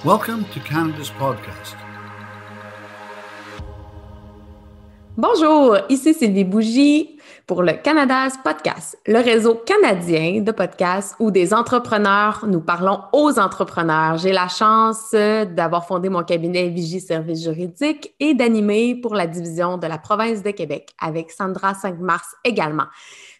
Welcome to Canada's podcast. Bonjour, ici Sylvie Bougie pour le Canada's Podcast, le réseau canadien de podcasts où des entrepreneurs, nous parlons aux entrepreneurs. J'ai la chance d'avoir fondé mon cabinet Vigie Services juridiques et d'animer pour la division de la province de Québec avec Sandra 5 Mars également.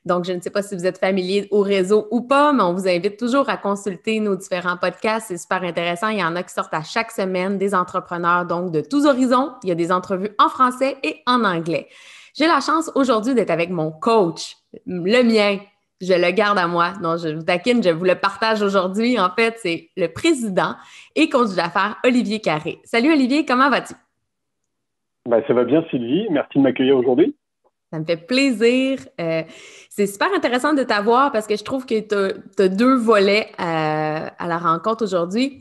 Donc, je ne sais pas si vous êtes familier au réseau ou pas, mais on vous invite toujours à consulter nos différents podcasts. C'est super intéressant. Il y en a qui sortent à chaque semaine, des entrepreneurs, donc de tous horizons. Il y a des entrevues en français et en anglais. J'ai la chance aujourd'hui d'être avec mon coach, le mien. Je le garde à moi. Non, je vous taquine, je vous le partage aujourd'hui. En fait, c'est le président et coach d'affaires Olivier Carré. Salut Olivier, comment vas-tu? Ça va bien, Sylvie. Merci de m'accueillir aujourd'hui. Ça me fait plaisir. C'est super intéressant de t'avoir parce que je trouve que tu as deux volets à la rencontre aujourd'hui.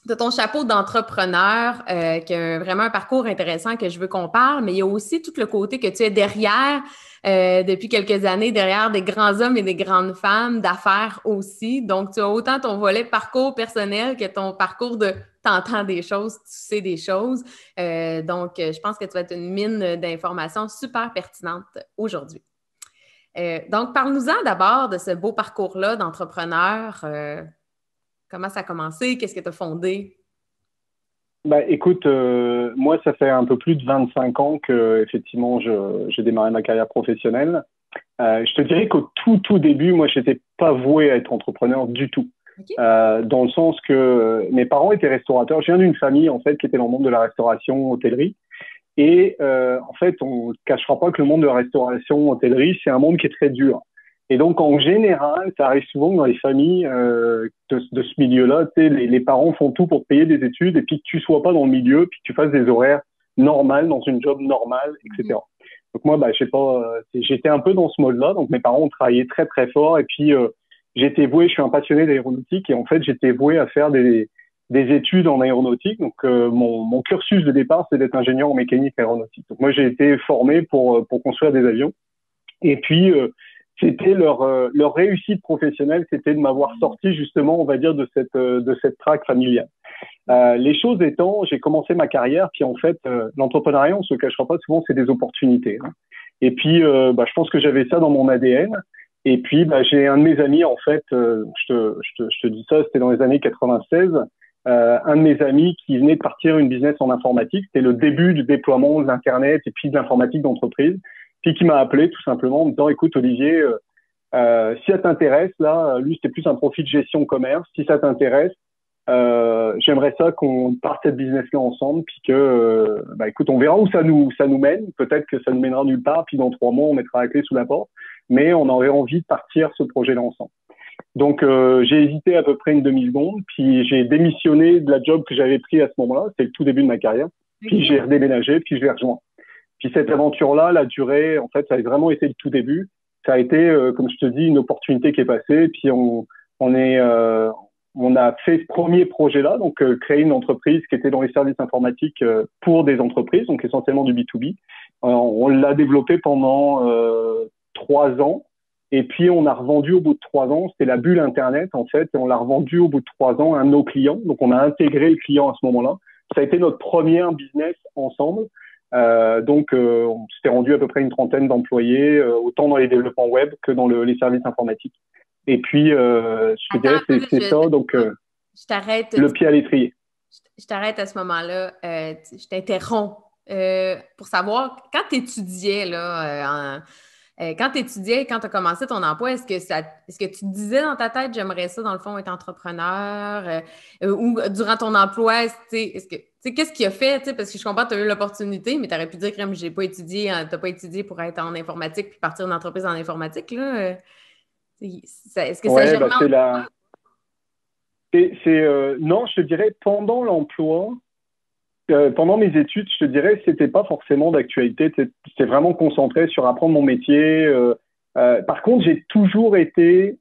Tu as ton chapeau d'entrepreneur qui a vraiment un parcours intéressant que je veux qu'on parle, mais il y a aussi tout le côté que tu es derrière depuis quelques années, derrière des grands hommes et des grandes femmes d'affaires aussi. Donc, tu as autant ton volet parcours personnel que ton parcours de t'entends des choses, tu sais des choses. Donc, je pense que tu vas être une mine d'informations super pertinentes aujourd'hui. Donc, parle-nous-en d'abord de ce beau parcours-là d'entrepreneur. Comment ça a commencé? Qu'est-ce que tu as fondé? Écoute, moi, ça fait un peu plus de 25 ans que, effectivement, j'ai démarré ma carrière professionnelle. Je te dirais qu'au tout début, moi, je n'étais pas voué à être entrepreneur du tout. Okay. Dans le sens que mes parents étaient restaurateurs. Je viens d'une famille, en fait, qui était dans le monde de la restauration, hôtellerie. Et en fait, on ne cachera pas que le monde de la restauration, hôtellerie, c'est un monde qui est très dur. Et donc, en général, ça arrive souvent dans les familles de ce milieu-là, tu sais, les parents font tout pour te payer des études et puis que tu sois pas dans le milieu, puis que tu fasses des horaires normales, dans une job normale, etc. Donc moi, je sais pas, j'étais un peu dans ce mode-là. Donc mes parents ont travaillé très très fort et puis j'étais voué, je suis un passionné d'aéronautique et en fait j'étais voué à faire des études en aéronautique. Donc mon cursus de départ, c'est d'être ingénieur en mécanique aéronautique. Donc moi j'ai été formé pour construire des avions et puis c'était leur réussite professionnelle, c'était de m'avoir sorti justement, on va dire, de cette traque familiale. Les choses étant, j'ai commencé ma carrière, puis en fait, l'entrepreneuriat, on se cachera pas souvent, c'est des opportunités. Hein. Et puis, je pense que j'avais ça dans mon ADN. Et puis, j'ai un de mes amis, en fait, je te dis ça, c'était dans les années 96, un de mes amis qui venait de partir une business en informatique. C'était le début du déploiement de l'Internet et puis de l'informatique d'entreprise. Puis qui m'a appelé tout simplement en me disant, écoute Olivier, si ça t'intéresse, là, lui c'était plus un profil de gestion commerce, si ça t'intéresse, j'aimerais ça qu'on parte cette business-là ensemble, puis que, écoute, on verra où ça nous mène, peut-être que ça nous mènera nulle part, puis dans 3 mois on mettra la clé sous la porte, mais on aurait envie de partir ce projet-là ensemble. Donc j'ai hésité à peu près une demi-seconde, puis j'ai démissionné de la job que j'avais pris à ce moment-là, c'était le tout début de ma carrière, puis j'ai redéménagé, puis je l'ai rejoint. Puis cette aventure-là, la durée, en fait, ça a vraiment été le tout début. Ça a été, comme je te dis, une opportunité qui est passée. Puis on a fait ce premier projet-là, donc créer une entreprise qui était dans les services informatiques pour des entreprises, donc essentiellement du B2B. On l'a développé pendant 3 ans. Et puis on a revendu au bout de 3 ans. C'était la bulle Internet, en fait. Et on l'a revendu au bout de 3 ans à un de nos clients. Donc on a intégré le client à ce moment-là. Ça a été notre premier business ensemble. On s'était rendu à peu près une trentaine d'employés, autant dans les développements web que dans les services informatiques. Et puis, je te dirais, c'est ça, donc je t'arrête, le pied à l'étrier. Je t'arrête à ce moment-là, je t'interromps pour savoir, quand tu étudiais, quand tu as commencé ton emploi, est-ce que tu te disais dans ta tête, j'aimerais ça, dans le fond, être entrepreneur ou durant ton emploi, qu'est-ce qui a fait? Parce que je comprends que tu as eu l'opportunité, mais tu aurais pu dire que j'ai pas étudié, tu n'as pas étudié pour être en informatique puis partir d'une entreprise en informatique. Là. Est-ce que ça germe non, je te dirais, pendant l'emploi, pendant mes études, je te dirais que c'était pas forcément d'actualité. C'était vraiment concentré sur apprendre mon métier. Par contre, j'ai toujours été...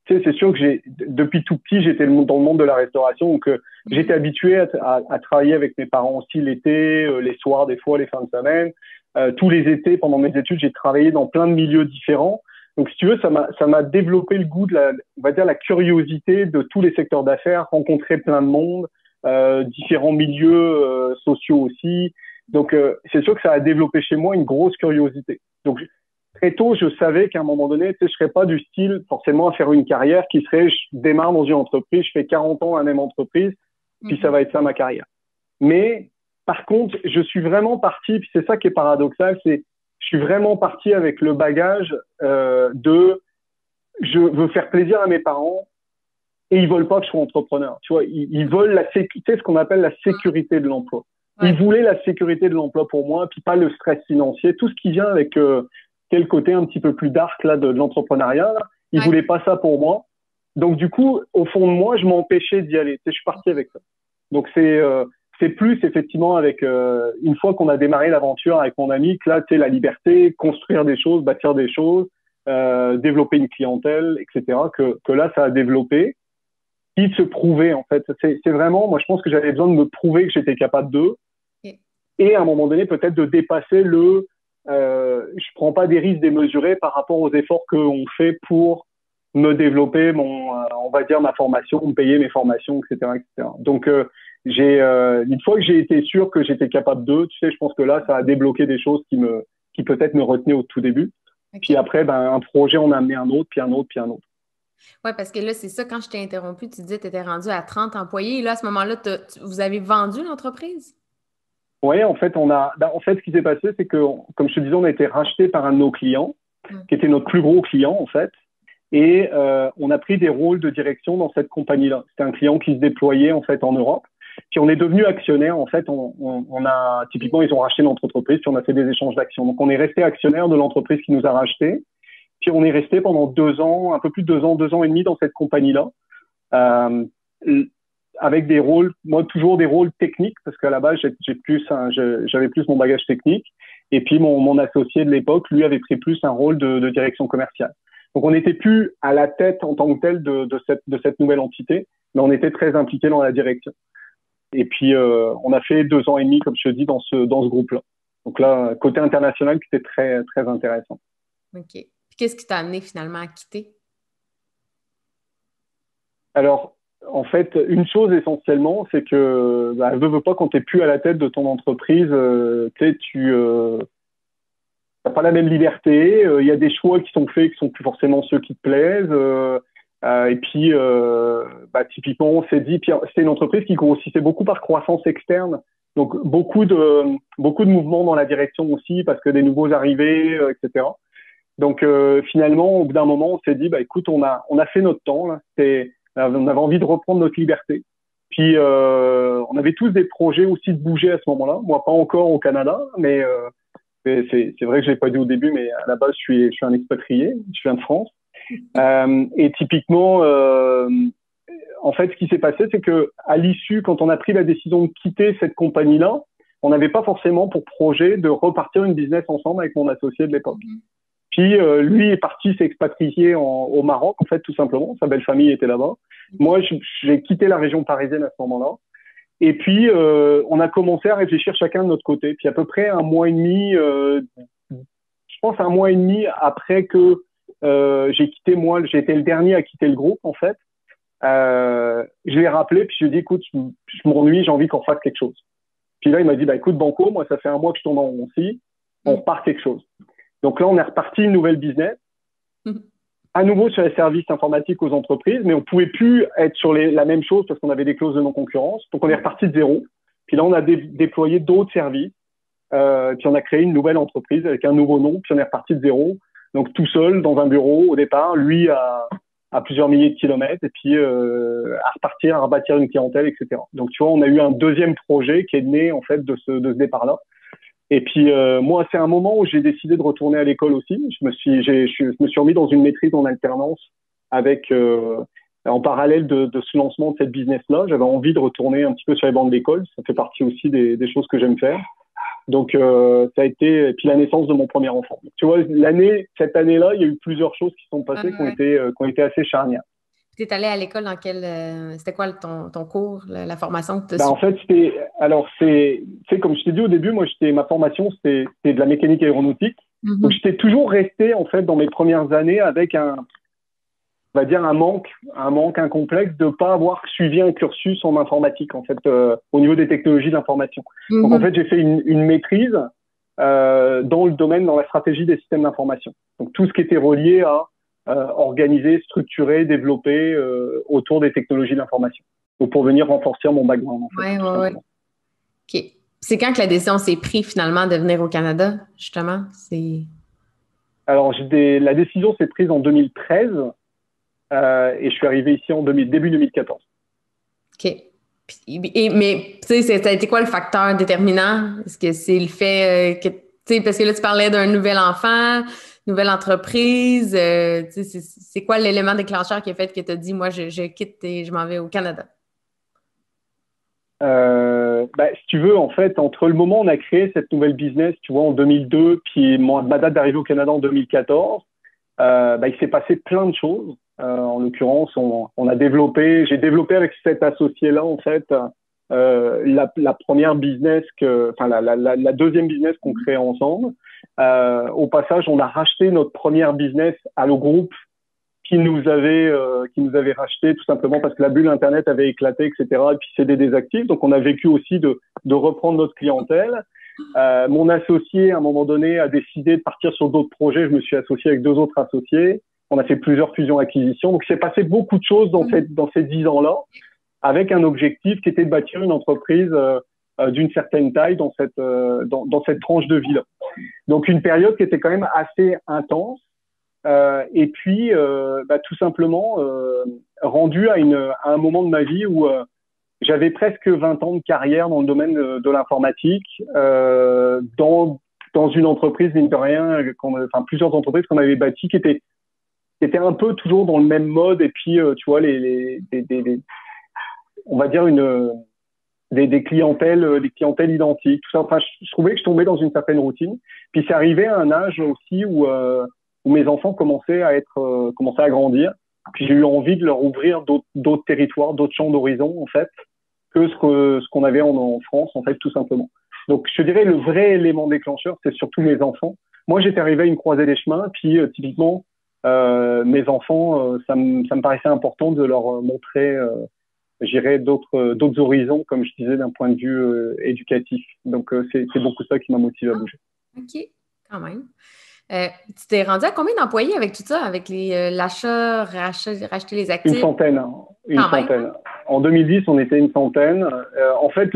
c'est sûr que depuis tout petit, j'étais dans le monde de la restauration. Donc, j'étais habitué à travailler avec mes parents aussi l'été, les soirs, des fois, les fins de semaine. Tous les étés, pendant mes études, j'ai travaillé dans plein de milieux différents. Donc, si tu veux, ça m'a développé le goût de on va dire, la curiosité de tous les secteurs d'affaires, rencontrer plein de monde, différents milieux sociaux aussi. Donc, c'est sûr que ça a développé chez moi une grosse curiosité. Donc, très tôt, je savais qu'à un moment donné, tu sais, je serais pas du style forcément à faire une carrière qui serait, je démarre dans une entreprise, je fais 40 ans à la même entreprise, puis ça va être ça ma carrière. Mais par contre, je suis vraiment parti, puis c'est ça qui est paradoxal, c'est je suis vraiment parti avec le bagage de je veux faire plaisir à mes parents et ils veulent pas que je sois entrepreneur. Tu vois, ils veulent la sécurité, ce qu'on appelle la sécurité de l'emploi. Ouais. Ils voulaient la sécurité de l'emploi pour moi, puis pas le stress financier, tout ce qui vient avec quel côté un petit peu plus dark là de l'entrepreneuriat. Là. Ils voulaient pas ça pour moi. Donc du coup, au fond de moi, je m'empêchais d'y aller. Tu sais, je suis parti avec ça. Donc c'est plus effectivement avec une fois qu'on a démarré l'aventure avec mon ami, que là, tu sais, la liberté, construire des choses, bâtir des choses, développer une clientèle, etc. Que là, ça a développé. Puis de se prouver, en fait. C'est vraiment, moi, je pense que j'avais besoin de me prouver que j'étais capable d'eux. Okay. Et à un moment donné, peut-être de dépasser je prends pas des risques démesurés par rapport aux efforts qu'on fait pour me développer on va dire ma formation, me payer mes formations, etc., etc. Donc, une fois que j'ai été sûr que j'étais capable d'eux, tu sais, je pense que là, ça a débloqué des choses qui peut-être me retenaient au tout début. Okay. Puis après, un projet en a amené un autre, puis un autre, puis un autre. Oui, parce que là, c'est ça, quand je t'ai interrompu, tu disais que tu étais rendu à 30 employés. Et là, à ce moment-là, vous avez vendu l'entreprise? Oui, en fait, ce qui s'est passé, c'est que, comme je te disais, on a été racheté par un de nos clients, qui était notre plus gros client, en fait. Et on a pris des rôles de direction dans cette compagnie-là. C'était un client qui se déployait, en fait, en Europe. Puis on est devenu actionnaire. En fait, typiquement, ils ont racheté notre entreprise, puis on a fait des échanges d'actions. Donc, on est resté actionnaire de l'entreprise qui nous a racheté. Puis on est resté pendant 2 ans, un peu plus de 2 ans et demi dans cette compagnie-là, avec des rôles, moi toujours des rôles techniques, parce qu'à la base j'avais plus mon bagage technique. Et puis mon associé de l'époque, lui, avait pris plus un rôle de direction commerciale. Donc on n'était plus à la tête en tant que tel de cette nouvelle entité, mais on était très impliqué dans la direction. Et puis on a fait 2 ans et demi, comme je te dis, dans ce groupe-là. Donc là, côté international, c'était très très intéressant. Ok. Puis qu'est-ce qui t'a amené finalement à quitter? Alors, en fait, une chose essentiellement, c'est que veux pas, quand tu n'es plus à la tête de ton entreprise, tu n'as pas la même liberté. Il y a des choix qui sont faits qui sont plus forcément ceux qui te plaisent. Et puis, typiquement, on s'est dit, puis c'était une entreprise qui grossissait beaucoup par croissance externe. Donc, beaucoup de mouvements dans la direction aussi, parce que des nouveaux arrivés, etc. Donc, finalement, au bout d'un moment, on s'est dit, écoute, on a fait notre temps, là. On avait envie de reprendre notre liberté. Puis, on avait tous des projets aussi de bouger à ce moment-là. Moi, pas encore au Canada, mais c'est vrai que je l'ai pas dit au début, mais à la base, je suis un expatrié. Je viens de France. Et typiquement, en fait, ce qui s'est passé, c'est que à l'issue, quand on a pris la décision de quitter cette compagnie-là, on n'avait pas forcément pour projet de repartir une business ensemble avec mon associé de l'époque. Puis lui est parti s'expatrier au Maroc, en fait, tout simplement. Sa belle famille était là-bas. Moi, j'ai quitté la région parisienne à ce moment-là. Et puis, on a commencé à réfléchir chacun de notre côté. Puis à peu près 1 mois et demi, je pense 1 mois et demi après que j'ai été le dernier à quitter le groupe, en fait. Je l'ai rappelé, puis je lui ai dit, écoute, je m'ennuie, j'ai envie qu'on fasse quelque chose. Puis là, il m'a dit, écoute, Banco, moi, ça fait 1 mois que je tourne en rond aussi, on repart quelque chose. Donc là, on est reparti une nouvelle business, à nouveau sur les services informatiques aux entreprises, mais on pouvait plus être sur la même chose parce qu'on avait des clauses de non-concurrence. Donc on est reparti de zéro. Puis là, on a déployé d'autres services. Puis on a créé une nouvelle entreprise avec un nouveau nom. Puis on est reparti de zéro. Donc tout seul dans un bureau au départ, lui à plusieurs milliers de kilomètres, et puis à repartir, à rebâtir une clientèle, etc. Donc tu vois, on a eu un deuxième projet qui est né en fait de ce départ-là. Et puis moi, c'est un moment où j'ai décidé de retourner à l'école aussi. Je me suis remis dans une maîtrise en alternance avec en parallèle de ce lancement de cette business-là. J'avais envie de retourner un petit peu sur les bancs de l'école. Ça fait partie aussi des choses que j'aime faire. Donc ça a été, et puis la naissance de mon premier enfant. Tu vois, cette année-là, il y a eu plusieurs choses qui sont passées qui ont été assez charnières. Tu es allé à l'école dans c'était quoi ton cours, la formation que tu as En fait, tu sais, comme je t'ai dit au début, ma formation, c'était de la mécanique aéronautique. Mhm. Donc, j'étais toujours resté, en fait, dans mes premières années avec on va dire un manque, un complexe de pas avoir suivi un cursus en informatique, en fait, au niveau des technologies de l'information. Donc, en Mhm. fait, j'ai fait une maîtrise dans le domaine, dans la stratégie des systèmes d'information. Donc, tout ce qui était relié à organiser, structurer, développer autour des technologies de l'information. Donc, pour venir renforcer mon background, en fait, Ouais, tout ouais, ouais. simplement. OK. C'est quand que la décision s'est prise finalement de venir au Canada, justement? Alors, la décision s'est prise en 2013 et je suis arrivé ici en début 2014. OK. Mais, tu sais, ça a été quoi le facteur déterminant? Est-ce que c'est le fait que, tu sais, parce que là, tu parlais d'un nouvel enfant, nouvelle entreprise, tu sais, c'est quoi l'élément déclencheur qui a fait que tu as dit, moi, je quitte et je m'en vais au Canada? Si tu veux, en fait, entre le moment où on a créé cette nouvelle business, tu vois, en 2002, puis ma date d'arrivée au Canada en 2014, il s'est passé plein de choses. En l'occurrence, j'ai développé avec cet associé-là, en fait, la première business la deuxième business qu'on crée ensemble. Au passage, on a racheté notre première business à le groupe qui nous avait racheté tout simplement parce que la bulle Internet avait éclaté, etc. Et puis cédé des actifs. Donc, on a vécu aussi de reprendre notre clientèle. Mon associé, à un moment donné, a décidé de partir sur d'autres projets. Je me suis associé avec 2 autres associés. On a fait plusieurs fusions-acquisitions. Donc, il s'est passé beaucoup de choses dans ces 10 ans-là, avec un objectif qui était de bâtir une entreprise d'une certaine taille dans cette tranche de vie-là. Donc, une période qui était quand même assez intense. Et puis, tout simplement, rendu à un moment de ma vie où j'avais presque 20 ans de carrière dans le domaine de l'informatique, dans une entreprise, mine de rien, plusieurs entreprises qu'on avait bâties qui étaient un peu toujours dans le même mode. Et puis, tu vois, on va dire des clientèles identiques, tout ça. Enfin, je trouvais que je tombais dans une certaine routine. Puis, c'est arrivé à un âge aussi où mes enfants commençaient à grandir. Puis j'ai eu envie de leur ouvrir d'autres territoires, d'autres champs d'horizon, en fait, que ce qu'on avait en France, en fait, tout simplement. Donc, je dirais le vrai élément déclencheur, c'est surtout mes enfants. Moi, j'étais arrivé à une croisée des chemins, puis typiquement, mes enfants, ça me paraissait important de leur montrer, je dirais, d'autres horizons, comme je disais, d'un point de vue éducatif. Donc, c'est beaucoup ça qui m'a motivé à bouger. OK, quand même. Tu t'es rendu à combien d'employés avec tout ça, avec l'achat, racheter les actifs? Une centaine. Même. En 2010, on était une centaine. En fait,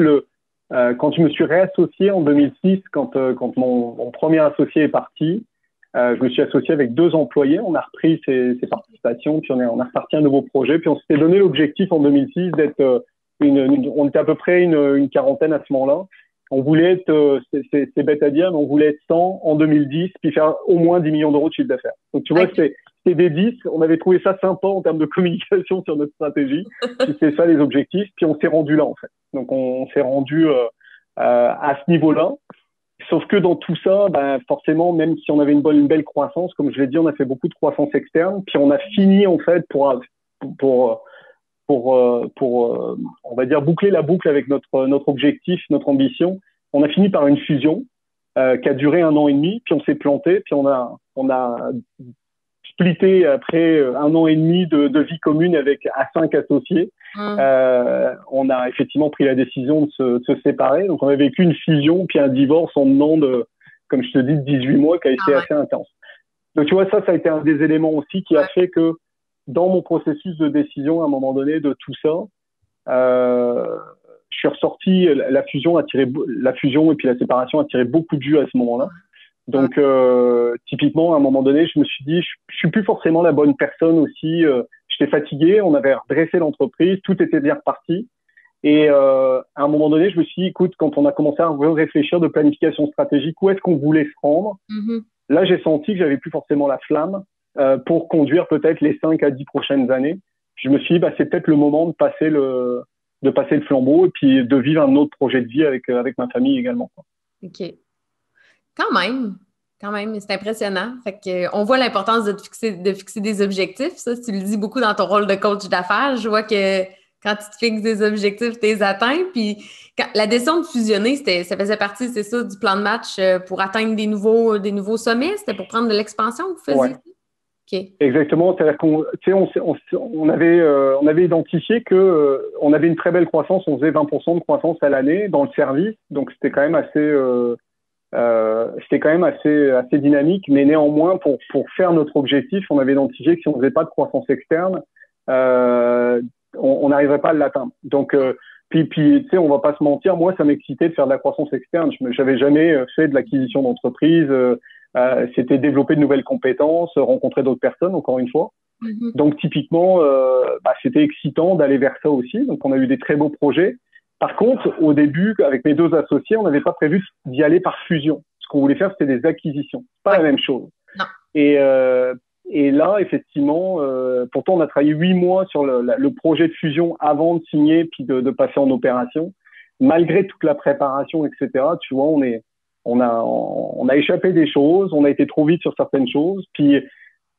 quand je me suis réassocié en 2006, quand mon premier associé est parti, je me suis associé avec 2 employés. On a repris ses participations, puis on a reparti un nouveau projet. Puis on s'était donné l'objectif en 2006 d'être on était à peu près une quarantaine à ce moment-là. On voulait être, c'est bête à dire, mais on voulait être 100 en 2010, puis faire au moins 10 millions d'euros de chiffre d'affaires. Donc, tu vois, c'était des 10. On avait trouvé ça sympa en termes de communication sur notre stratégie. C'était ça les objectifs. Puis on s'est rendu là, en fait. Donc, on s'est rendu à ce niveau-là. Sauf que dans tout ça, forcément, même si on avait une belle croissance, comme je l'ai dit, on a fait beaucoup de croissance externe. Puis on a fini, en fait, pour on va dire boucler la boucle avec notre objectif, notre ambition. On a fini par une fusion qui a duré 1 an et demi, puis on s'est planté, puis on a splitté après 1 an et demi de vie commune à 5 associés. On a effectivement pris la décision de se séparer. Donc on a vécu une fusion puis un divorce en dedans de, comme je te dis, de 18 mois qui a été assez intense. Donc tu vois, ça a été un des éléments aussi qui a fait que dans mon processus de décision, à un moment donné, de tout ça, je suis ressorti. La fusion et puis la séparation a tiré beaucoup de jus à ce moment-là. Donc, typiquement, à un moment donné, je me suis dit, je suis plus forcément la bonne personne aussi. J'étais fatigué, on avait redressé l'entreprise, tout était bien reparti. Et à un moment donné, je me suis dit, écoute, quand on a commencé à réfléchir de planification stratégique, où est-ce qu'on voulait se rendre? Là, j'ai senti que j'avais plus forcément la flamme pour conduire peut-être les 5 à 10 prochaines années. Je me suis dit, c'est peut-être le moment de passer le flambeau et puis de vivre un autre projet de vie avec ma famille également. OK. Quand même, c'est impressionnant. Fait que, on voit l'importance de fixer des objectifs. Ça, tu le dis beaucoup dans ton rôle de coach d'affaires. Je vois que quand tu te fixes des objectifs, tu les atteins. Puis la décision de fusionner, ça faisait partie, c'est ça, du plan de match pour atteindre des nouveaux sommets? C'était pour prendre de l'expansion que vous faisiez? Ouais. OK. Exactement, c'est-à-dire on avait identifié que on avait une très belle croissance, on faisait 20% de croissance à l'année dans le service, donc c'était quand même assez dynamique, mais néanmoins pour faire notre objectif, on avait identifié que si on faisait pas de croissance externe, on n'arriverait pas à l'atteindre. Donc puis tu sais, on va pas se mentir, moi ça m'excitait de faire de la croissance externe, j'avais jamais fait de l'acquisition d'entreprise. C'était développer de nouvelles compétences, rencontrer d'autres personnes, encore une fois. Mm-hmm. Donc, typiquement, c'était excitant d'aller vers ça aussi. Donc, on a eu des très beaux projets. Par contre, au début, avec mes deux associés, on n'avait pas prévu d'y aller par fusion. Ce qu'on voulait faire, c'était des acquisitions. Pas la même chose. Non. Et là, effectivement, pourtant, on a travaillé 8 mois sur le projet de fusion avant de signer puis de passer en opération. Malgré toute la préparation, etc., tu vois, on a échappé des choses, on a été trop vite sur certaines choses, puis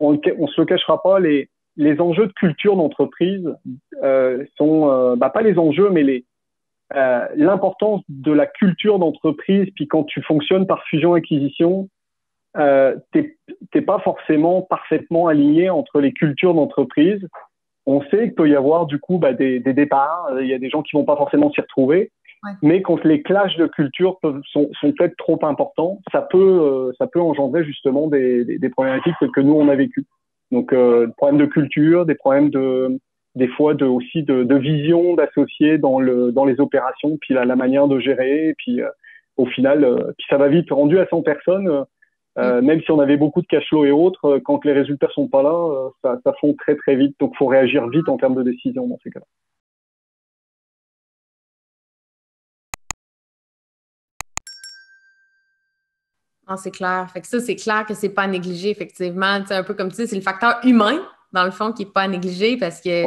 on se le cachera pas, les enjeux de culture d'entreprise sont pas les enjeux, mais l'importance de la culture d'entreprise. Puis quand tu fonctionnes par fusion-acquisition, t'es pas forcément parfaitement aligné entre les cultures d'entreprise. On sait qu'il peut y avoir du coup des départs, il y a des gens qui vont pas forcément s'y retrouver. Ouais. Mais quand les clashs de culture sont peut-être trop importants, ça peut engendrer justement des problématiques telles que nous on a vécu. Donc des problèmes de culture, des problèmes des fois aussi de vision d'associés dans les opérations, puis la manière de gérer, et puis au final, puis ça va vite. Rendu à 100 personnes, même si on avait beaucoup de cash flow et autres, quand les résultats sont pas là, ça fond très très vite. Donc faut réagir vite en termes de décision dans ces cas-là. Non, c'est clair. Fait que ça, c'est clair que c'est pas à négliger, effectivement. Tu sais, un peu comme tu dis, c'est le facteur humain, dans le fond, qui n'est pas à négliger parce que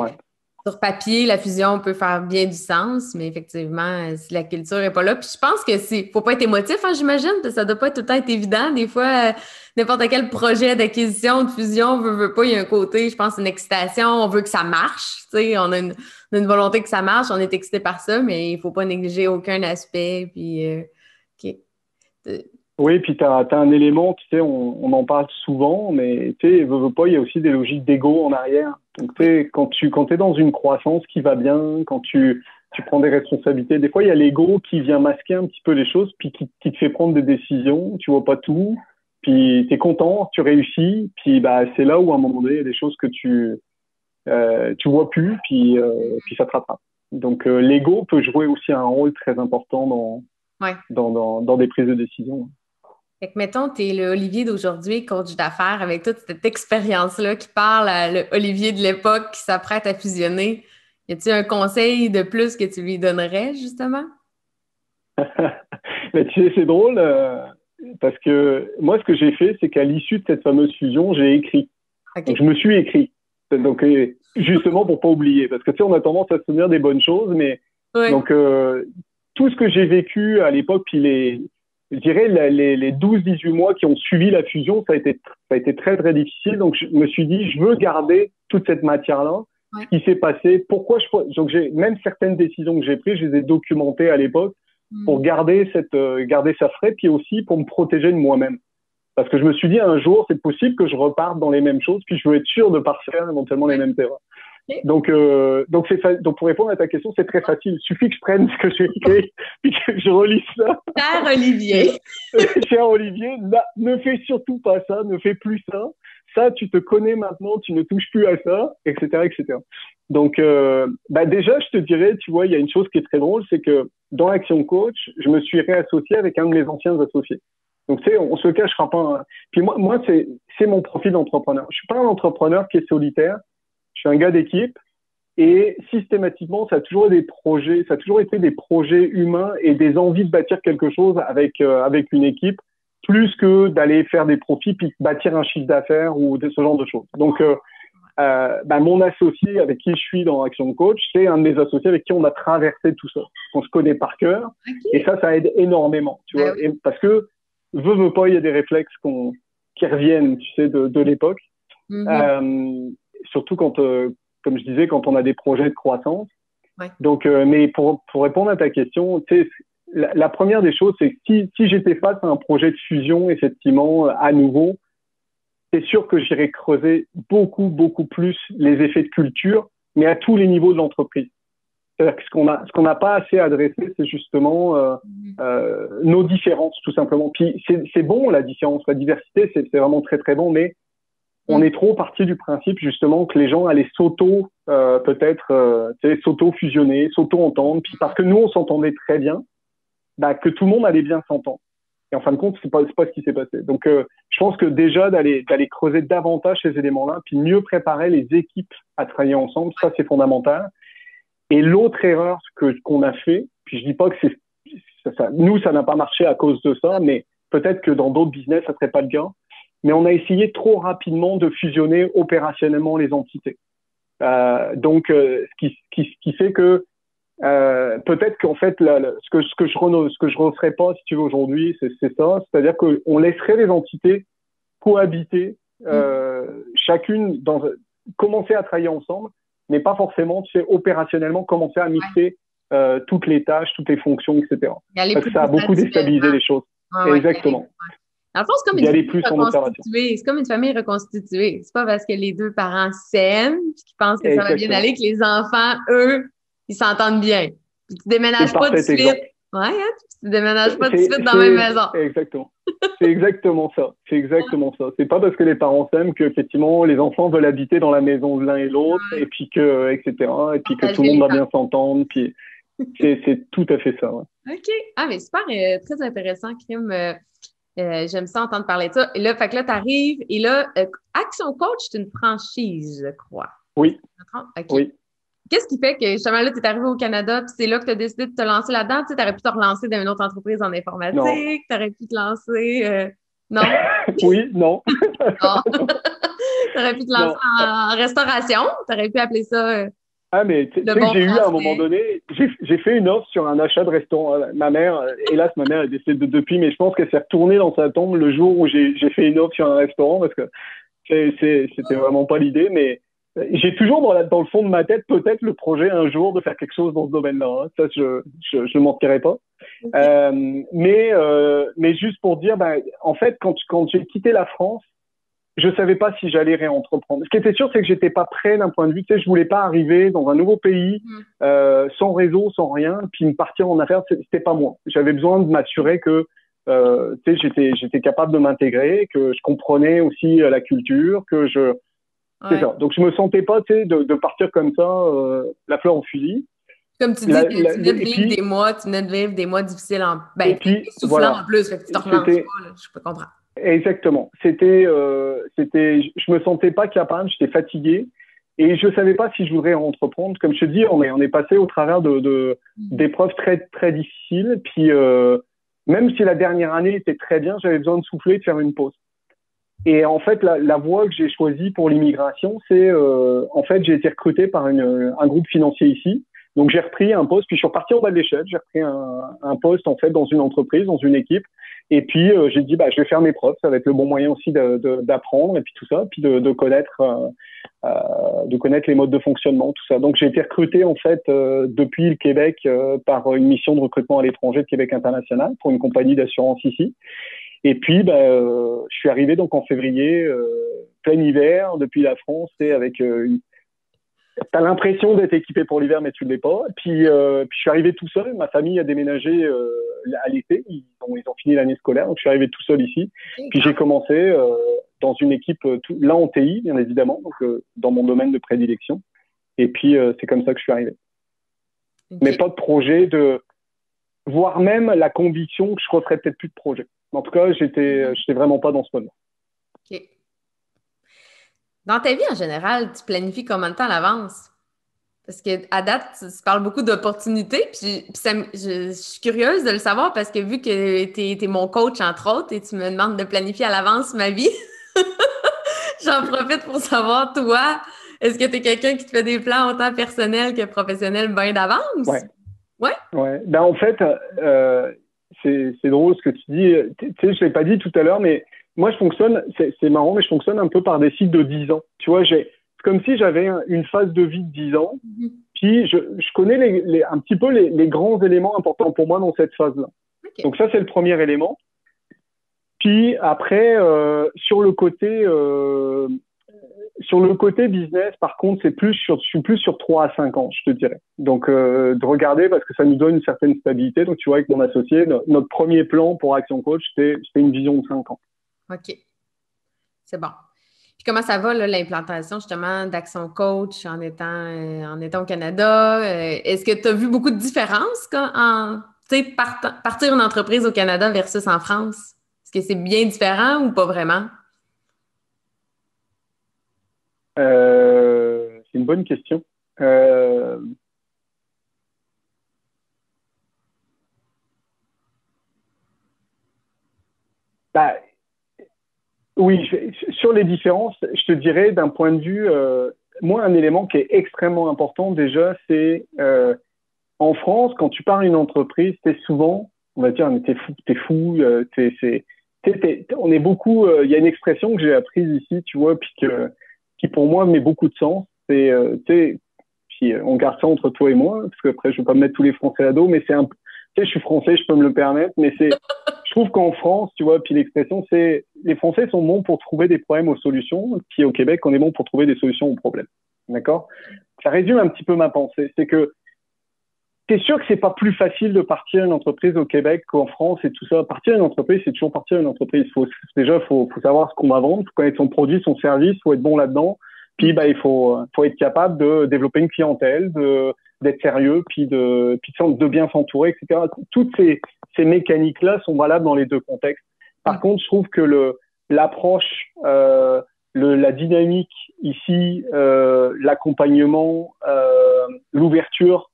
sur papier, la fusion peut faire bien du sens, mais effectivement, si la culture n'est pas là. Puis je pense que faut pas être émotif, hein, j'imagine, parce que ça doit pas tout le temps être évident. Des fois, n'importe quel projet d'acquisition, de fusion, veut pas, il y a un côté, je pense, une excitation, on veut que ça marche. Tu sais, on a une volonté que ça marche, on est excité par ça, mais il faut pas négliger aucun aspect. Puis, OK. Oui, puis tu as un élément, tu sais, on en parle souvent, mais tu sais, veut pas, il y a aussi des logiques d'ego en arrière. Donc, tu sais, quand tu es dans une croissance qui va bien, quand tu prends des responsabilités, des fois, il y a l'ego qui vient masquer un petit peu les choses, puis qui te fait prendre des décisions, tu vois pas tout, puis tu es content, tu réussis, puis c'est là où, à un moment donné, il y a des choses que tu vois plus, puis ça te rattrape. Donc, l'ego peut jouer aussi un rôle très important dans des prises de décision. Fait que, mettons, tu es le Olivier d'aujourd'hui, coach d'affaires, avec toute cette expérience-là qui parle à l'Olivier de l'époque qui s'apprête à fusionner. Y a-t-il un conseil de plus que tu lui donnerais, justement? Mais tu sais, c'est drôle parce que moi, ce que j'ai fait, c'est qu'à l'issue de cette fameuse fusion, j'ai écrit. Okay. Donc, je me suis écrit. Donc, justement, pour pas oublier. Parce que, tu sais, on a tendance à se souvenir des bonnes choses, mais donc, tout ce que j'ai vécu à l'époque, puis je dirais les 12-18 mois qui ont suivi la fusion, ça a été très, très difficile. Donc, je me suis dit, je veux garder toute cette matière-là, ce qui s'est passé. Pourquoi donc, même certaines décisions que j'ai prises, je les ai documentées à l'époque pour garder ça frais, puis aussi pour me protéger de moi-même. Parce que je me suis dit, un jour, c'est possible que je reparte dans les mêmes choses, puis je veux être sûr de ne pas refaire éventuellement les mêmes erreurs. Donc pour répondre à ta question, c'est très facile. Il suffit que je prenne ce que j'ai écrit et que je relise ça. Cher Olivier. Cher Olivier, ne fais surtout pas ça, ne fais plus ça. Ça, tu te connais maintenant, tu ne touches plus à ça, etc., etc. Donc, déjà, je te dirais, tu vois, il y a une chose qui est très drôle, c'est que dans Action Coach, je me suis réassocié avec un de mes anciens associés. Donc, tu sais, on se cachera pas. Hein. Puis moi, c'est mon profil d'entrepreneur. Je suis pas un entrepreneur qui est solitaire. Je suis un gars d'équipe et systématiquement, ça a toujours été des projets humains et des envies de bâtir quelque chose avec une équipe, plus que d'aller faire des profits puis bâtir un chiffre d'affaires ou ce genre de choses. Donc, mon associé avec qui je suis dans Action Coach, c'est un de mes associés avec qui on a traversé tout ça. On se connaît par cœur et ça aide énormément, tu vois. Et parce que veut pas, il y a des réflexes qui reviennent, tu sais, de l'époque. Surtout quand, comme je disais, quand on a des projets de croissance. Ouais. Donc, mais pour répondre à ta question, tu sais, la première des choses, c'est que si j'étais face à un projet de fusion, effectivement, à nouveau, c'est sûr que j'irais creuser beaucoup, beaucoup plus les effets de culture, mais à tous les niveaux de l'entreprise. C'est-à-dire que ce qu'on n'a pas assez adressé, c'est justement nos différences, tout simplement. Puis c'est bon, la différence, la diversité, c'est vraiment très, très bon, mais on est trop parti du principe, justement, que les gens allaient peut-être, s'auto-fusionner, s'auto-entendre, puis parce que nous, on s'entendait très bien, bah, que tout le monde allait bien s'entendre. Et en fin de compte, c'est pas ce qui s'est passé. Donc, je pense que déjà d'aller creuser davantage ces éléments-là, puis mieux préparer les équipes à travailler ensemble, ça c'est fondamental. Et l'autre erreur qu'on a fait, puis je dis pas que nous ça n'a pas marché à cause de ça, mais peut-être que dans d'autres business ça serait pas le cas. Mais on a essayé trop rapidement de fusionner opérationnellement les entités. Donc, ce qui fait que peut-être qu'en fait, ce que je referais pas, si tu veux, aujourd'hui, c'est ça. C'est-à-dire qu'on laisserait les entités cohabiter, chacune commencer à travailler ensemble, mais pas forcément, tu sais, opérationnellement, commencer à mixer toutes les tâches, toutes les fonctions, etc. Parce que ça a beaucoup déstabilisé les choses. Exactement. Ouais. Dans le fond, c'est comme une famille reconstituée. C'est comme une famille reconstituée. C'est pas parce que les deux parents s'aiment et qu'ils pensent que ça va bien aller que les enfants, eux, ils s'entendent bien. Puis tu déménages pas tout de suite. Ouais, hein? Tu déménages pas tout de suite dans la même maison. Exactement. C'est exactement ça. C'est exactement ça. C'est pas parce que les parents s'aiment que, effectivement, les enfants veulent habiter dans la maison de l'un et l'autre, et puis que, etc. Et puis que tout le monde va bien s'entendre. Puis c'est tout à fait ça. Ouais. OK. Ah, mais super, très intéressant, Kim. J'aime ça entendre parler de ça. Et là, fait que là, t'arrives, et là, Action Coach, c'est une franchise, je crois. Oui. Okay. Oui. Qu'est-ce qui fait que, justement, là, tu es arrivé au Canada, puis c'est là que tu as décidé de te lancer là-dedans? Tu sais, aurais pu te relancer dans une autre entreprise en informatique, tu aurais pu te lancer... Non? Oui, non. Tu aurais pu te lancer en restauration, tu aurais pu appeler ça... mais tu sais que j'ai eu à un moment donné, j'ai fait une offre sur un achat de restaurant. Ma mère est décédée depuis, mais je pense qu'elle s'est retournée dans sa tombe le jour où j'ai fait une offre sur un restaurant, parce que c'était vraiment pas l'idée, mais j'ai toujours dans le fond de ma tête peut-être le projet un jour de faire quelque chose dans ce domaine-là. Hein. Ça, je ne mentirai pas. Mais juste pour dire, en fait, quand j'ai quitté la France, je savais pas si j'allais réentreprendre. Ce qui était sûr, c'est que j'étais pas prêt d'un point de vue, tu sais, je voulais pas arriver dans un nouveau pays, sans réseau, sans rien, puis me partir en affaires, c'était pas moi. J'avais besoin de m'assurer que, tu sais, j'étais capable de m'intégrer, que je comprenais aussi la culture, c'est ça. Donc, je me sentais pas, tu sais, de partir comme ça, la fleur au fusil. Comme tu dis, tu venais de vivre des mois difficiles soufflants en plus, fait que tu te relances pas, là, je peux comprendre. Exactement. Je me sentais pas capable, j'étais fatigué et je savais pas si je voudrais entreprendre. Comme je te dis, on est passé au travers d'épreuves très, très difficiles. Puis, même si la dernière année était très bien, j'avais besoin de souffler, de faire une pause. Et en fait, la voie que j'ai choisie pour l'immigration, c'est, en fait, j'ai été recruté par un groupe financier ici. Donc, j'ai repris un poste, puis je suis reparti en bas de l'échelle. J'ai repris un poste, en fait, dans une entreprise, dans une équipe. Et puis, j'ai dit, je vais faire mes preuves. Ça va être le bon moyen aussi d'apprendre et puis tout ça, puis de connaître les modes de fonctionnement, tout ça. Donc, j'ai été recruté, en fait, depuis le Québec par une mission de recrutement à l'étranger de Québec International pour une compagnie d'assurance ici. Et puis, je suis arrivé donc en février, plein hiver, depuis la France, et avec t'as l'impression d'être équipé pour l'hiver, mais tu ne l'es pas. Puis je suis arrivé tout seul. Ma famille a déménagé à l'été. Ils ont fini l'année scolaire, donc je suis arrivé tout seul ici. Puis j'ai commencé dans une équipe, là en TI, bien évidemment, donc dans mon domaine de prédilection. Et puis c'est comme ça que je suis arrivé. Okay. Mais pas de projet, voire même la conviction que je referais peut-être plus de projet. En tout cas, j'étais vraiment pas dans ce mode-là. OK. Dans ta vie, en général, tu planifies combien de temps à l'avance? Parce qu'à date, tu parles beaucoup d'opportunités, puis je suis curieuse de le savoir parce que vu que tu es mon coach, entre autres, et tu me demandes de planifier à l'avance ma vie, j'en profite pour savoir, toi, est-ce que tu es quelqu'un qui te fait des plans autant personnels que professionnels bien d'avance? Ouais. En fait, c'est drôle ce que tu dis. Tu sais, je l'ai pas dit tout à l'heure, mais moi, je fonctionne, c'est marrant, mais je fonctionne un peu par des cycles de 10 ans. Tu vois, c'est comme si j'avais une phase de vie de 10 ans, Puis, je connais un petit peu les grands éléments importants pour moi dans cette phase-là. OK. Donc, ça, c'est le premier élément. Puis, après, sur le côté business, par contre, je suis plus sur 3 à 5 ans, je te dirais. Donc, de regarder parce que ça nous donne une certaine stabilité. Donc, tu vois, avec mon associé, notre premier plan pour Action Coach, c'était une vision de 5 ans. OK. C'est bon. Puis comment ça va, là, l'implantation, justement, d'Action Coach en étant au Canada? Est-ce que tu as vu beaucoup de différences partir une entreprise au Canada versus en France? Est-ce que c'est bien différent ou pas vraiment? C'est une bonne question. Bah, oui, sur les différences, je te dirais d'un point de vue, moi, un élément qui est extrêmement important déjà, c'est en France, quand tu pars une entreprise, t'es souvent, on va dire, t'es fou, on est beaucoup, il y a une expression que j'ai apprise ici, tu vois, puis qui pour moi met beaucoup de sens, c'est, puis on garde ça entre toi et moi, parce que après je vais pas me mettre tous les Français à dos, mais c'est un, tu sais, je suis français, je peux me le permettre, mais je trouve qu'en France, tu vois, puis l'expression c'est, les Français sont bons pour trouver des problèmes aux solutions, puis au Québec, on est bon pour trouver des solutions aux problèmes, d'accord? Ça résume un petit peu ma pensée, c'est que c'est sûr que c'est pas plus facile de partir une entreprise au Québec qu'en France et tout ça. Partir une entreprise, c'est toujours partir une entreprise. Déjà, faut savoir ce qu'on va vendre, faut connaître son produit, son service, faut être bon là-dedans. Puis, il faut être capable de développer une clientèle, d'être sérieux, puis de bien s'entourer, etc. Toutes ces mécaniques-là sont valables dans les deux contextes. Par contre, je trouve que l'approche, la dynamique ici, l'accompagnement, l'ouverture,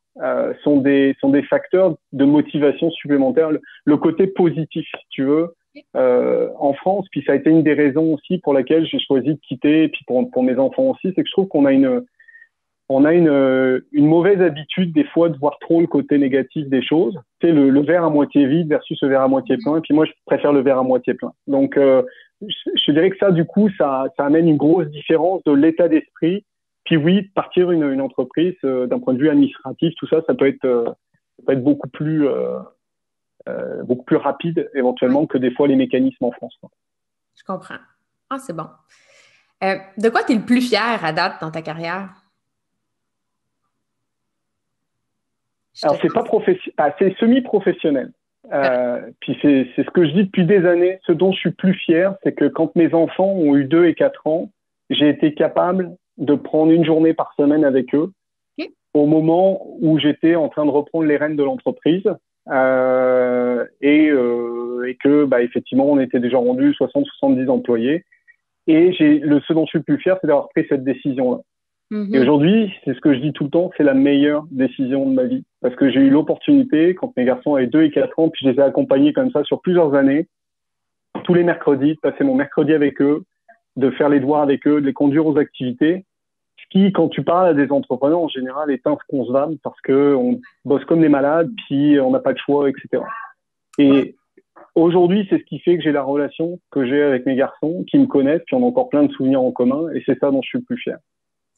sont des facteurs de motivation supplémentaires. Le côté positif, si tu veux, en France, puis ça a été une des raisons aussi pour laquelle j'ai choisi de quitter, et puis pour mes enfants aussi, c'est que je trouve qu'on a une mauvaise habitude des fois de voir trop le côté négatif des choses. Tu sais, le verre à moitié vide versus le verre à moitié plein, et puis moi je préfère le verre à moitié plein. Donc je dirais que ça, du coup, ça amène une grosse différence de l'état d'esprit. Puis oui, partir une entreprise d'un point de vue administratif, tout ça, ça peut être beaucoup plus rapide éventuellement que des fois les mécanismes en France. Je comprends. Ah, c'est bon. De quoi tu es le plus fier à date dans ta carrière? Alors c'est semi-professionnel. Puis c'est ce que je dis depuis des années. Ce dont je suis plus fier, c'est que quand mes enfants ont eu 2 et 4 ans, j'ai été capable de prendre une journée par semaine avec eux, au moment où j'étais en train de reprendre les rênes de l'entreprise, et que effectivement on était déjà rendu 60-70 employés, et ce dont je suis plus fier, c'est d'avoir pris cette décision-là. Et aujourd'hui, c'est ce que je dis tout le temps, c'est la meilleure décision de ma vie, parce que j'ai eu l'opportunité, quand mes garçons avaient 2 et 4 ans, puis je les ai accompagnés comme ça sur plusieurs années, tous les mercredis, de passer mon mercredi avec eux, de faire les devoirs avec eux, de les conduire aux activités. Ce qui, quand tu parles à des entrepreneurs, en général, est inconcevable parce qu'on bosse comme des malades, puis on n'a pas de choix, etc. Et aujourd'hui, c'est ce qui fait que j'ai la relation que j'ai avec mes garçons, qui me connaissent, puis on a encore plein de souvenirs en commun, et c'est ça dont je suis le plus fier.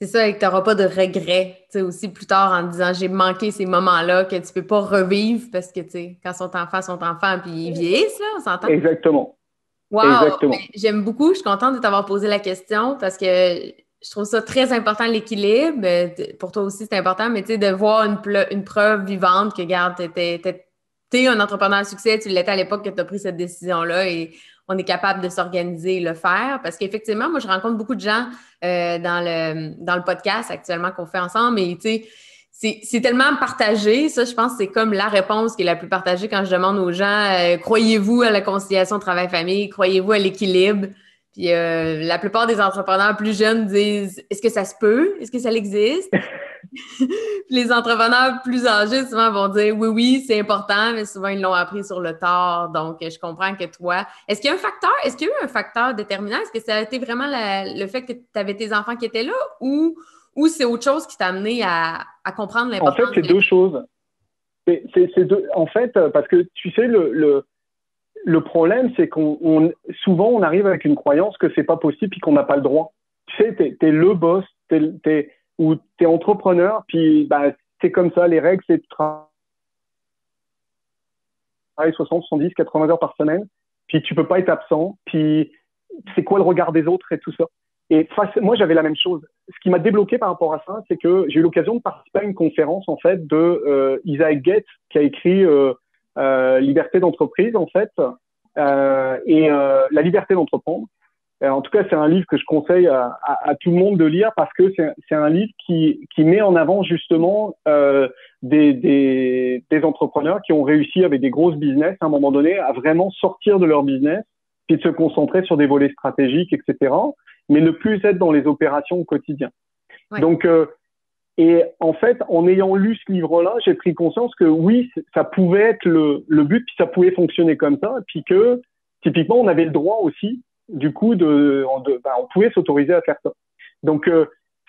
C'est ça, et que tu n'auras pas de regrets, tu sais, aussi plus tard en disant j'ai manqué ces moments-là que tu peux pas revivre parce que, tu sais, quand sont enfants, puis ils vieillissent, là, on s'entend? Exactement. Wow! Exactement. J'aime beaucoup, je suis contente de t'avoir posé la question parce que je trouve ça très important, l'équilibre. Pour toi aussi, c'est important, mais tu sais, de voir une preuve vivante que, regarde, t'es un entrepreneur à succès, tu l'étais à l'époque que tu as pris cette décision-là et on est capable de s'organiser et le faire. Parce qu'effectivement, moi, je rencontre beaucoup de gens dans le podcast actuellement qu'on fait ensemble, mais tu sais, c'est tellement partagé. Ça, je pense que c'est comme la réponse qui est la plus partagée quand je demande aux gens croyez-vous à la conciliation travail-famille? Croyez-vous à l'équilibre? Puis la plupart des entrepreneurs plus jeunes disent est-ce que ça se peut? Est-ce que ça existe? Puis les entrepreneurs plus âgés souvent vont dire oui, c'est important, mais souvent ils l'ont appris sur le tard. Donc, je comprends que toi, est-ce qu'il y a eu un facteur déterminant? Est-ce que ça a été vraiment le fait que tu avais tes enfants qui étaient là ou c'est autre chose qui t'a amené à comprendre l'importance? En fait, c'est deux choses. En fait, parce que tu sais, le problème, c'est souvent on arrive avec une croyance que c'est pas possible et qu'on n'a pas le droit. Tu sais, t'es le boss, où tu es entrepreneur, puis bah, c'est comme ça, les règles, c'est de travailler 60, 70, 80 heures par semaine, puis tu peux pas être absent, puis c'est quoi le regard des autres et tout ça. Et moi, j'avais la même chose. Ce qui m'a débloqué par rapport à ça, c'est que j'ai eu l'occasion de participer à une conférence, en fait, de Isaac Getz, qui a écrit Liberté d'entreprise, en fait, La liberté d'entreprendre. En tout cas, c'est un livre que je conseille à tout le monde de lire parce que c'est un livre qui met en avant justement des entrepreneurs qui ont réussi avec des grosses business à un moment donné à vraiment sortir de leur business puis de se concentrer sur des volets stratégiques, etc., mais ne plus être dans les opérations au quotidien. Ouais. Donc, et en fait, en ayant lu ce livre-là, j'ai pris conscience que oui, ça pouvait être le but, puis ça pouvait fonctionner comme ça, puis que typiquement, on avait le droit aussi, du coup, on pouvait s'autoriser à faire ça. Donc,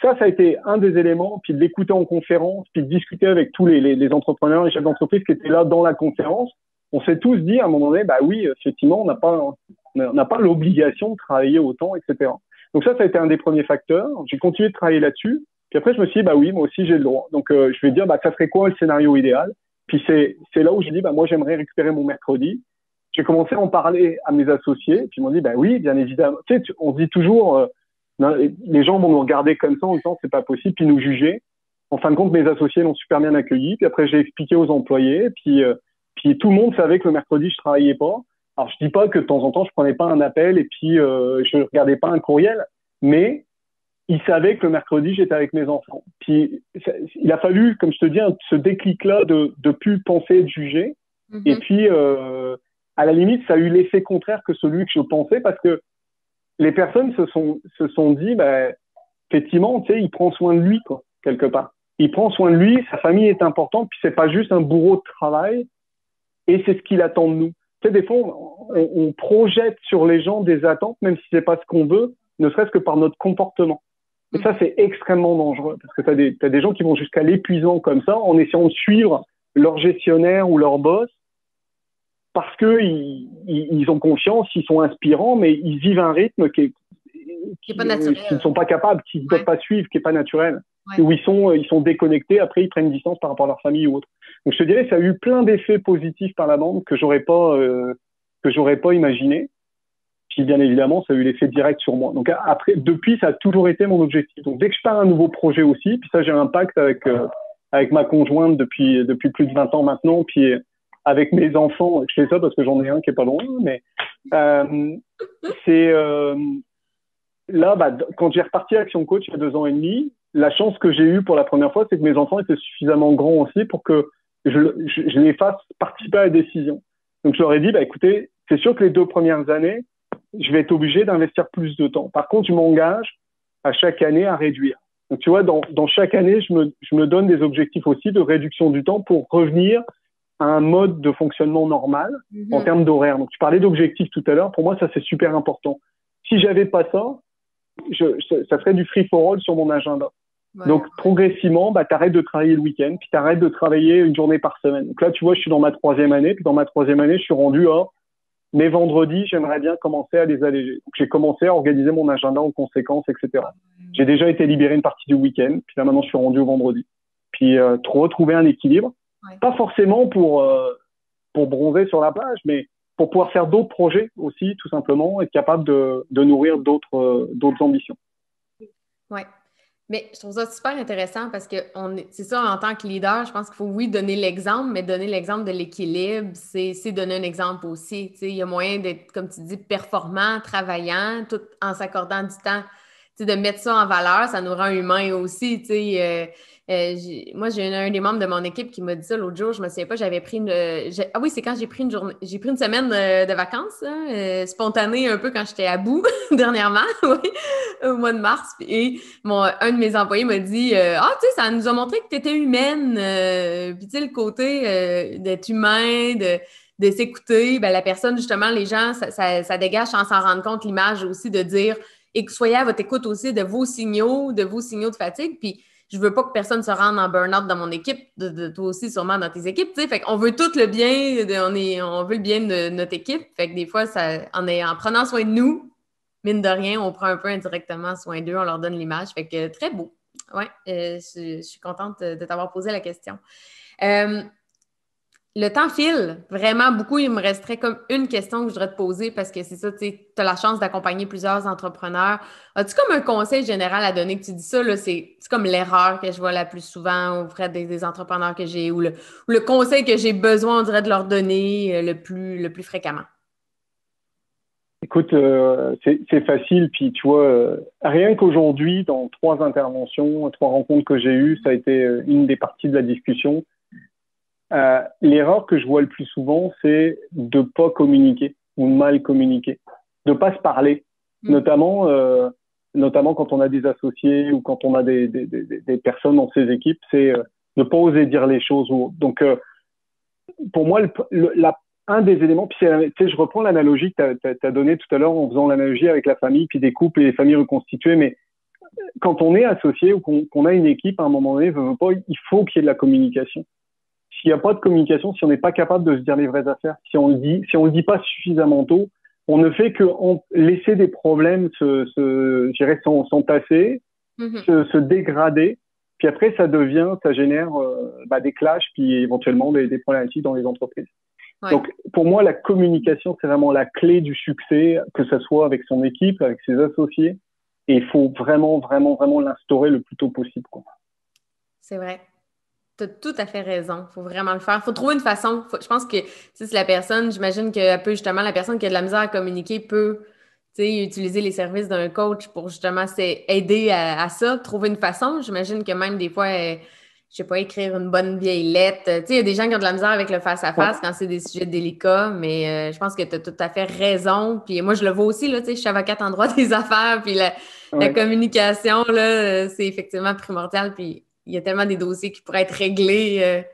ça a été un des éléments, puis de l'écouter en conférence, puis de discuter avec tous les entrepreneurs et chefs d'entreprise qui étaient là dans la conférence. On s'est tous dit à un moment donné, bah oui, effectivement, on n'a pas l'obligation de travailler autant, etc. Donc ça a été un des premiers facteurs. J'ai continué de travailler là-dessus. Puis après, je me suis dit, bah oui, moi aussi, j'ai le droit. Donc, je vais dire, bah, ça serait quoi le scénario idéal? Puis c'est là où j'ai dit, bah, moi, j'aimerais récupérer mon mercredi. J'ai commencé à en parler à mes associés. Puis ils m'ont dit, bah oui, bien évidemment. Tu sais, on se dit toujours, les gens vont nous regarder comme ça en disant, c'est pas possible, puis nous juger. En fin de compte, mes associés l'ont super bien accueilli. Puis après, j'ai expliqué aux employés. Puis tout le monde savait que le mercredi, je travaillais pas. Alors, je dis pas que de temps en temps, je prenais pas un appel et puis je regardais pas un courriel, mais ils savaient que le mercredi, j'étais avec mes enfants. Puis il a fallu, comme je te dis, ce déclic-là de plus penser, de juger. Mm-hmm. Et puis, à la limite, ça a eu l'effet contraire que celui que je pensais parce que les personnes se sont dit, bah, effectivement, tu sais, il prend soin de lui, quoi, quelque part. Il prend soin de lui, sa famille est importante, puis c'est pas juste un bourreau de travail, et c'est ce qu'il attend de nous. Tu sais, des fois, on projette sur les gens des attentes, même si c'est pas ce qu'on veut, ne serait-ce que par notre comportement. Et ça, c'est extrêmement dangereux, parce que t'as des gens qui vont jusqu'à l'épuisement comme ça, en essayant de suivre leur gestionnaire ou leur boss, parce que ils ont confiance, ils sont inspirants, mais ils vivent un rythme qui est pas naturel, qui ne sont pas capables, qui ne peuvent pas suivre, qui est pas naturel, où ils sont déconnectés. Après, ils prennent distance par rapport à leur famille ou autre. Donc, je te dirais que ça a eu plein d'effets positifs par la bande que j'aurais pas imaginé. Puis, bien évidemment, ça a eu l'effet direct sur moi. Donc, après, depuis, ça a toujours été mon objectif. Donc, dès que je pars un nouveau projet aussi, puis ça, j'ai un pacte avec ma conjointe depuis plus de 20 ans maintenant, puis avec mes enfants, je fais ça parce que j'en ai un qui est pas loin, mais là, bah, quand j'ai reparti Action Coach il y a 2 ans et demi, la chance que j'ai eue pour la première fois, c'est que mes enfants étaient suffisamment grands aussi pour que je les fasse participer à la décision. Donc, je leur ai dit, bah, écoutez, c'est sûr que les 2 premières années, je vais être obligé d'investir plus de temps. Par contre, je m'engage à chaque année à réduire. Donc, tu vois, dans chaque année, je me donne des objectifs aussi de réduction du temps pour revenir à un mode de fonctionnement normal en termes d'horaire. Donc, tu parlais d'objectifs tout à l'heure. Pour moi, ça, c'est super important. Si j'avais pas ça, ça serait du free for all sur mon agenda. Ouais, donc, progressivement, bah, t'arrêtes de travailler le week-end, puis t'arrêtes de travailler une journée par semaine. Donc là, tu vois, je suis dans ma 3e année, puis dans ma 3e année, je suis rendu à mes vendredis, j'aimerais bien commencer à les alléger. Donc, j'ai commencé à organiser mon agenda en conséquence, etc. J'ai déjà été libéré une partie du week-end, puis là, maintenant, je suis rendu au vendredi. Puis, retrouver un équilibre. Ouais. Pas forcément pour bronzer sur la plage, mais pour pouvoir faire d'autres projets aussi, tout simplement, être capable de nourrir d'autres ambitions. Oui. Mais je trouve ça super intéressant parce que c'est ça, en tant que leader, je pense qu'il faut, oui, donner l'exemple, mais donner l'exemple de l'équilibre, c'est donner un exemple aussi. Tu sais, il y a moyen d'être, comme tu dis, performant, travaillant, tout en s'accordant du temps. Tu sais, de mettre ça en valeur, ça nous rend humains aussi. Tu sais, moi, j'ai un des membres de mon équipe qui m'a dit ça l'autre jour. Je me souviens pas, j'avais pris c'est quand j'ai pris une journée, j'ai pris une semaine de vacances, spontanée un peu quand j'étais à bout dernièrement, oui, au mois de mars. Et un de mes employés m'a dit, tu sais, ça nous a montré que tu étais humaine. Puis tu sais, le côté d'être humain, de s'écouter, ben la personne justement, les gens, ça dégage sans s'en rendre compte l'image aussi de dire et que soyez à votre écoute aussi de vos signaux de fatigue. Puis je veux pas que personne se rende en burn-out dans mon équipe, de toi aussi sûrement dans tes équipes, tu sais. Fait qu'on veut tout le bien, on veut le bien de notre équipe. Fait que des fois, en prenant soin de nous, mine de rien, on prend un peu indirectement soin d'eux, on leur donne l'image. Fait que très beau. Oui, je suis contente de t'avoir posé la question. Le temps file vraiment beaucoup. Il me resterait comme une question que je voudrais te poser parce que c'est ça, tu as la chance d'accompagner plusieurs entrepreneurs. As-tu comme un conseil général à donner que tu dis ça, là, c'est comme l'erreur que je vois la plus souvent auprès des entrepreneurs que j'ai ou le conseil que j'ai besoin, on dirait, de leur donner le plus fréquemment? Écoute, c'est facile. Puis tu vois, rien qu'aujourd'hui, dans 3 interventions, 3 rencontres que j'ai eues, ça a été une des parties de la discussion. L'erreur que je vois le plus souvent, c'est de pas communiquer ou mal communiquer, de pas se parler, notamment quand on a des associés ou quand on a des personnes dans ses équipes, c'est ne pas oser dire les choses. Donc, pour moi, un des éléments, puis je reprends l'analogie que tu as donnée tout à l'heure en faisant l'analogie avec la famille, puis des couples et les familles reconstituées, mais quand on est associé ou qu'on a une équipe, à un moment donné, il faut qu'il y ait de la communication. S'il n'y a pas de communication, si on n'est pas capable de se dire les vraies affaires, si on le dit pas suffisamment tôt, on ne fait que laisser des problèmes s'entasser, se dégrader, puis après ça génère des clashs, puis éventuellement des problématiques dans les entreprises. Ouais. Donc pour moi, la communication, c'est vraiment la clé du succès, que ce soit avec son équipe, avec ses associés, et il faut vraiment, vraiment, vraiment l'instaurer le plus tôt possible, quoi. C'est vrai. Tu as tout à fait raison. Il faut vraiment le faire. Il faut trouver une façon. Je pense que si la personne, j'imagine qu'elle peut justement, la personne qui a de la misère à communiquer peut utiliser les services d'un coach pour justement aider à ça, trouver une façon. J'imagine que même des fois, je sais pas, écrire une bonne vieille lettre. Il y a des gens qui ont de la misère avec le face-à-face quand c'est des sujets délicats, mais je pense que tu as tout à fait raison. Puis moi, je le vois aussi, là, je suis avocate en droit des affaires, puis la communication, là, c'est effectivement primordial. Puis il y a tellement des dossiers qui pourraient être réglés,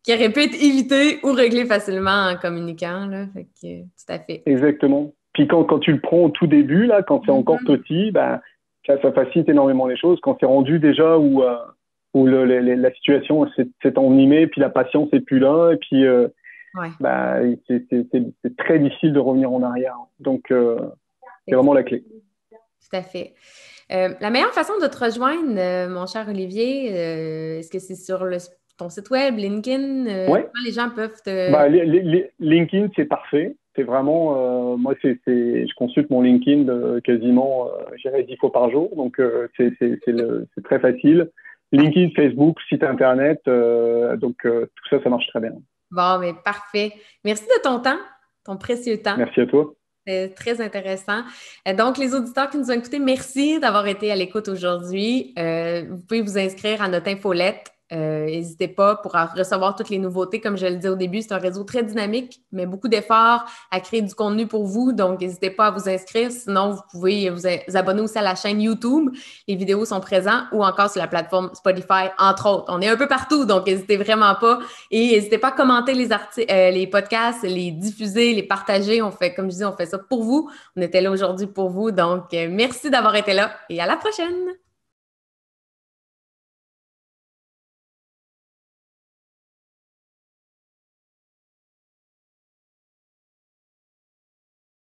qui auraient pu être évités ou réglés facilement en communiquant, là. Fait que, tout à fait. Exactement. Puis quand tu le prends au tout début, là, quand c'est encore petit, ça facilite énormément les choses. Quand c'est rendu déjà où la situation s'est envenimée, puis la patience n'est plus là, et puis c'est très difficile de revenir en arrière. Donc, c'est vraiment la clé. Tout à fait. La meilleure façon de te rejoindre, mon cher Olivier, est-ce que c'est sur ton site web, LinkedIn? Comment les gens peuvent te... LinkedIn, c'est parfait. C'est vraiment... moi, je consulte mon LinkedIn quasiment, je dirais, 10 fois par jour. Donc, c'est très facile. LinkedIn, Facebook, site Internet. Donc, tout ça marche très bien. Bon, mais parfait. Merci de ton temps, ton précieux temps. Merci à toi. C'est très intéressant. Donc, les auditeurs qui nous ont écoutés, merci d'avoir été à l'écoute aujourd'hui. Vous pouvez vous inscrire à notre infolette. N'hésitez pas pour recevoir toutes les nouveautés. Comme je le disais au début, c'est un réseau très dynamique, mais beaucoup d'efforts à créer du contenu pour vous. Donc, n'hésitez pas à vous inscrire. Sinon, vous pouvez vous abonner aussi à la chaîne YouTube. Les vidéos sont présentes ou encore sur la plateforme Spotify, entre autres. On est un peu partout, donc n'hésitez vraiment pas. Et n'hésitez pas à commenter les podcasts, les diffuser, les partager. Comme je dis, on fait ça pour vous. On était là aujourd'hui pour vous. Donc, merci d'avoir été là et à la prochaine!